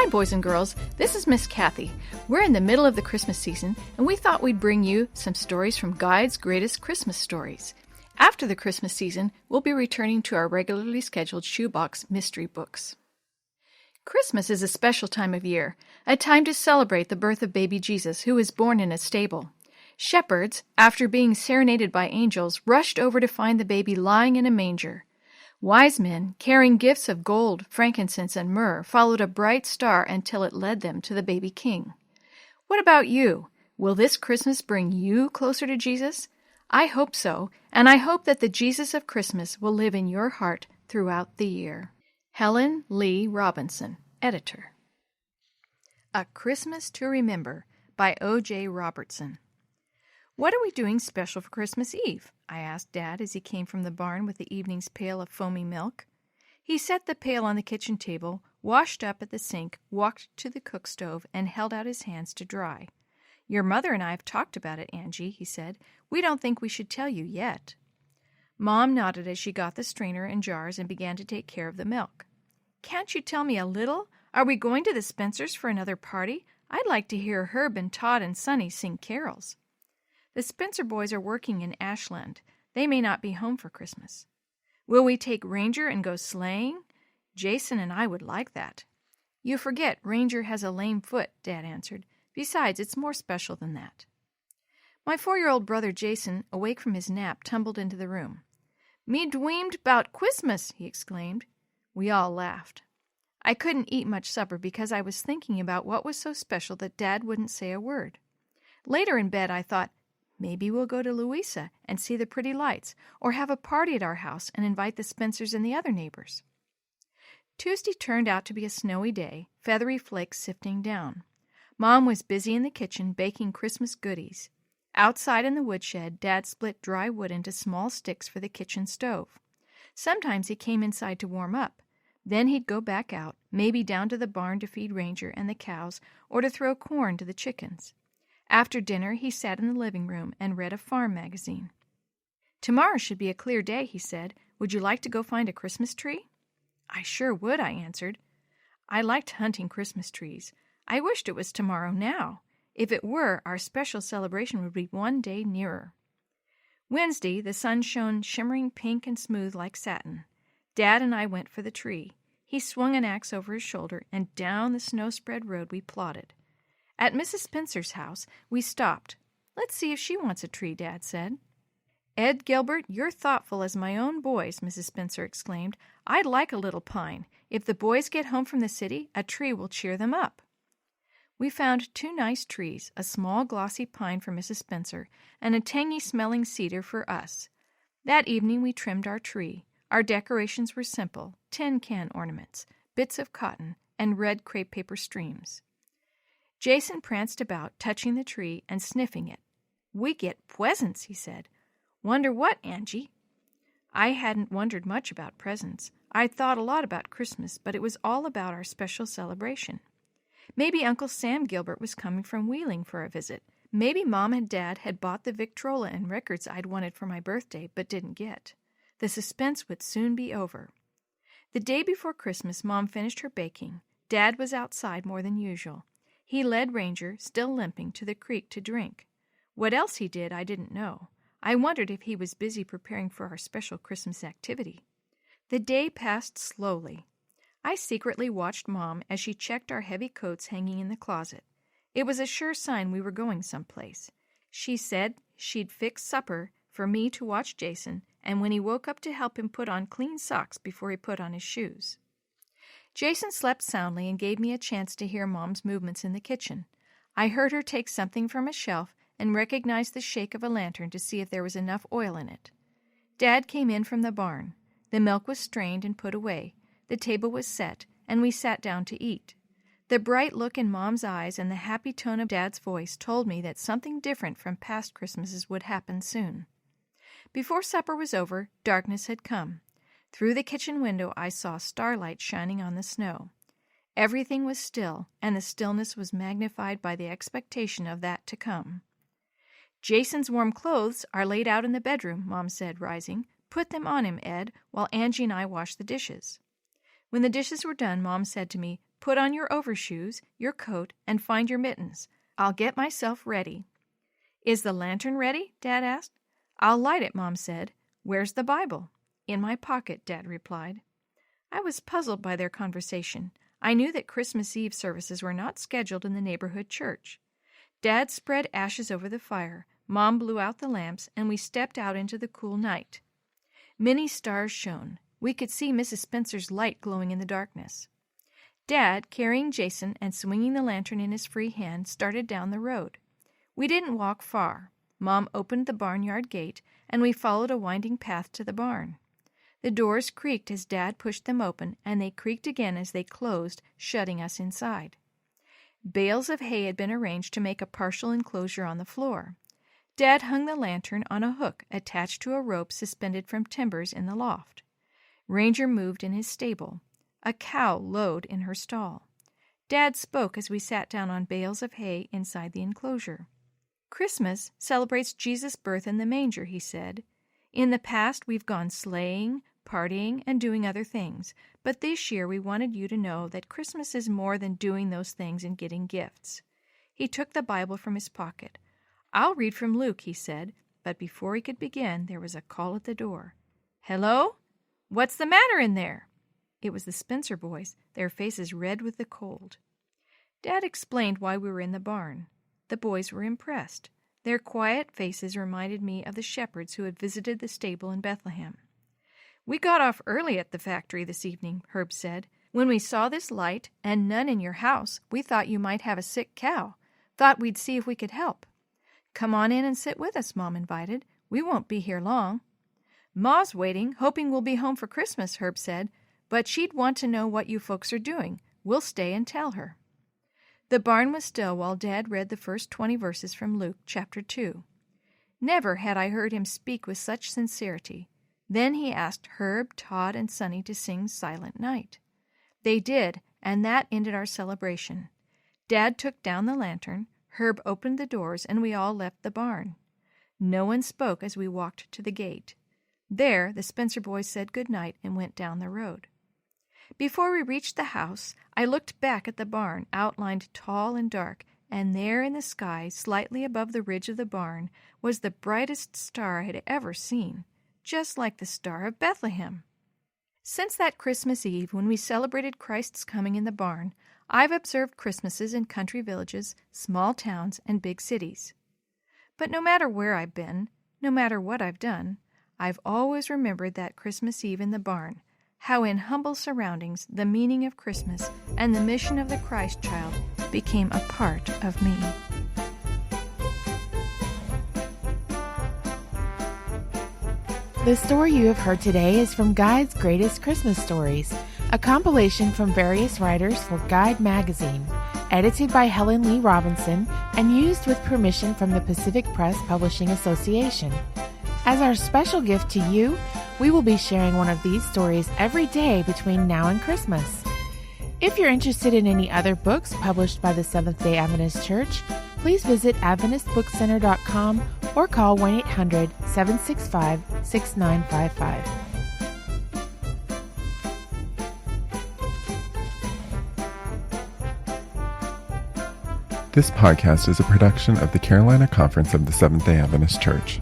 Hi, boys and girls. This is Miss Kathy. We're in the middle of the Christmas season, and we thought we'd bring you some stories from Guide's Greatest Christmas Stories. After the Christmas season, we'll be returning to our regularly scheduled shoebox mystery books. Christmas is a special time of year, a time to celebrate the birth of baby Jesus, who was born in a stable. Shepherds, after being serenaded by angels, rushed over to find the baby lying in a manger. Wise men, carrying gifts of gold, frankincense, and myrrh, followed a bright star until it led them to the baby king. What about you? Will this Christmas bring you closer to Jesus? I hope so, and I hope that the Jesus of Christmas will live in your heart throughout the year. Helen Lee Robinson, Editor. A Christmas to Remember by O.J. Robertson. What are we doing special for Christmas Eve? I asked Dad as he came from the barn with the evening's pail of foamy milk. He set the pail on the kitchen table, washed up at the sink, walked to the cook stove, and held out his hands to dry. Your mother and I have talked about it, Angie, he said. We don't think we should tell you yet. Mom nodded as she got the strainer and jars and began to take care of the milk. Can't you tell me a little? Are we going to the Spencers for another party? I'd like to hear Herb and Todd and Sonny sing carols. The Spencer boys are working in Ashland. They may not be home for Christmas. Will we take Ranger and go sleighing? Jason and I would like that. You forget Ranger has a lame foot, Dad answered. Besides, it's more special than that. My 4-year-old brother Jason, awake from his nap, tumbled into the room. Me dweamed 'bout Christmas, he exclaimed. We all laughed. I couldn't eat much supper because I was thinking about what was so special that Dad wouldn't say a word. Later in bed I thought, maybe we'll go to Louisa and see the pretty lights, or have a party at our house and invite the Spencers and the other neighbors. Tuesday turned out to be a snowy day, feathery flakes sifting down. Mom was busy in the kitchen baking Christmas goodies. Outside in the woodshed, Dad split dry wood into small sticks for the kitchen stove. Sometimes he came inside to warm up. Then he'd go back out, maybe down to the barn to feed Ranger and the cows, or to throw corn to the chickens. After dinner, he sat in the living room and read a farm magazine. Tomorrow should be a clear day, he said. Would you like to go find a Christmas tree? I sure would, I answered. I liked hunting Christmas trees. I wished it was tomorrow now. If it were, our special celebration would be one day nearer. Wednesday, the sun shone shimmering pink and smooth like satin. Dad and I went for the tree. He swung an axe over his shoulder, and down the snow-spread road we plodded. At Mrs. Spencer's house, we stopped. Let's see if she wants a tree, Dad said. Ed Gilbert, you're thoughtful as my own boys, Mrs. Spencer exclaimed. I'd like a little pine. If the boys get home from the city, a tree will cheer them up. We found 2 nice trees, a small glossy pine for Mrs. Spencer and a tangy-smelling cedar for us. That evening we trimmed our tree. Our decorations were simple, tin can ornaments, bits of cotton, and red crepe paper streams. Jason pranced about, touching the tree and sniffing it. We get presents, he said. Wonder what, Angie? I hadn't wondered much about presents. I'd thought a lot about Christmas, but it was all about our special celebration. Maybe Uncle Sam Gilbert was coming from Wheeling for a visit. Maybe Mom and Dad had bought the Victrola and records I'd wanted for my birthday but didn't get. The suspense would soon be over. The day before Christmas, Mom finished her baking. Dad was outside more than usual. He led Ranger, still limping, to the creek to drink. What else he did, I didn't know. I wondered if he was busy preparing for our special Christmas activity. The day passed slowly. I secretly watched Mom as she checked our heavy coats hanging in the closet. It was a sure sign we were going someplace. She said she'd fix supper for me to watch Jason, and when he woke up to help him put on clean socks before he put on his shoes. Jason slept soundly and gave me a chance to hear Mom's movements in the kitchen. I heard her take something from a shelf and recognized the shake of a lantern to see if there was enough oil in it. Dad came in from the barn. The milk was strained and put away. The table was set, and we sat down to eat. The bright look in Mom's eyes and the happy tone of Dad's voice told me that something different from past Christmases would happen soon. Before supper was over, darkness had come. Through the kitchen window I saw starlight shining on the snow. Everything was still, and the stillness was magnified by the expectation of that to come. Jason's warm clothes are laid out in the bedroom, Mom said, rising. Put them on him, Ed, while Angie and I wash the dishes. When the dishes were done, Mom said to me, Put on your overshoes, your coat, and find your mittens. I'll get myself ready." "Is the lantern ready?" Dad asked. "I'll light it," Mom said. "Where's the Bible?" "In my pocket," Dad replied. I was puzzled by their conversation. I knew that Christmas Eve services were not scheduled in the neighborhood church. Dad spread ashes over the fire. Mom blew out the lamps, and we stepped out into the cool night. Many stars shone. We could see Mrs. Spencer's light glowing in the darkness. Dad, carrying Jason and swinging the lantern in his free hand, started down the road. We didn't walk far. Mom opened the barnyard gate, and we followed a winding path to the barn. The doors creaked as Dad pushed them open, and they creaked again as they closed, shutting us inside. Bales of hay had been arranged to make a partial enclosure on the floor. Dad hung the lantern on a hook attached to a rope suspended from timbers in the loft. Ranger moved in his stable. A cow lowed in her stall. Dad spoke as we sat down on bales of hay inside the enclosure. "Christmas celebrates Jesus' birth in the manger," he said. "In the past, we've gone sleighing, partying, and doing other things, but this year we wanted you to know that Christmas is more than doing those things and getting gifts." He took the Bible from his pocket. "I'll read from Luke," he said, but before he could begin, there was a call at the door. "Hello? What's the matter in there?" It was the Spencer boys, their faces red with the cold. Dad explained why we were in the barn. The boys were impressed. Their quiet faces reminded me of the shepherds who had visited the stable in Bethlehem. "We got off early at the factory this evening," Herb said. "When we saw this light and none in your house, we thought you might have a sick cow. Thought we'd see if we could help." "Come on in and sit with us," Mom invited. "We won't be here long." "Ma's waiting, hoping we'll be home for Christmas," Herb said. "But she'd want to know what you folks are doing. We'll stay and tell her." The barn was still while Dad read the first 20 verses from Luke chapter 2. Never had I heard him speak with such sincerity. Then he asked Herb, Todd, and Sonny to sing Silent Night. They did, and that ended our celebration. Dad took down the lantern, Herb opened the doors, and we all left the barn. No one spoke as we walked to the gate. There, the Spencer boys said good night and went down the road. Before we reached the house, I looked back at the barn, outlined tall and dark, and there in the sky, slightly above the ridge of the barn, was the brightest star I had ever seen, just like the Star of Bethlehem. Since that Christmas Eve, when we celebrated Christ's coming in the barn, I've observed Christmases in country villages, small towns, and big cities. But no matter where I've been, no matter what I've done, I've always remembered that Christmas Eve in the barn, how in humble surroundings the meaning of Christmas and the mission of the Christ child became a part of me. The story you have heard today is from Guide's Greatest Christmas Stories, a compilation from various writers for Guide magazine, edited by Helen Lee Robinson and used with permission from the Pacific Press Publishing Association. As our special gift to you, we will be sharing one of these stories every day between now and Christmas. If you're interested in any other books published by the Seventh-day Adventist Church, please visit AdventistBookCenter.com or call 1-800-765-6955. This podcast is a production of the Carolina Conference of the Seventh-day Adventist Church.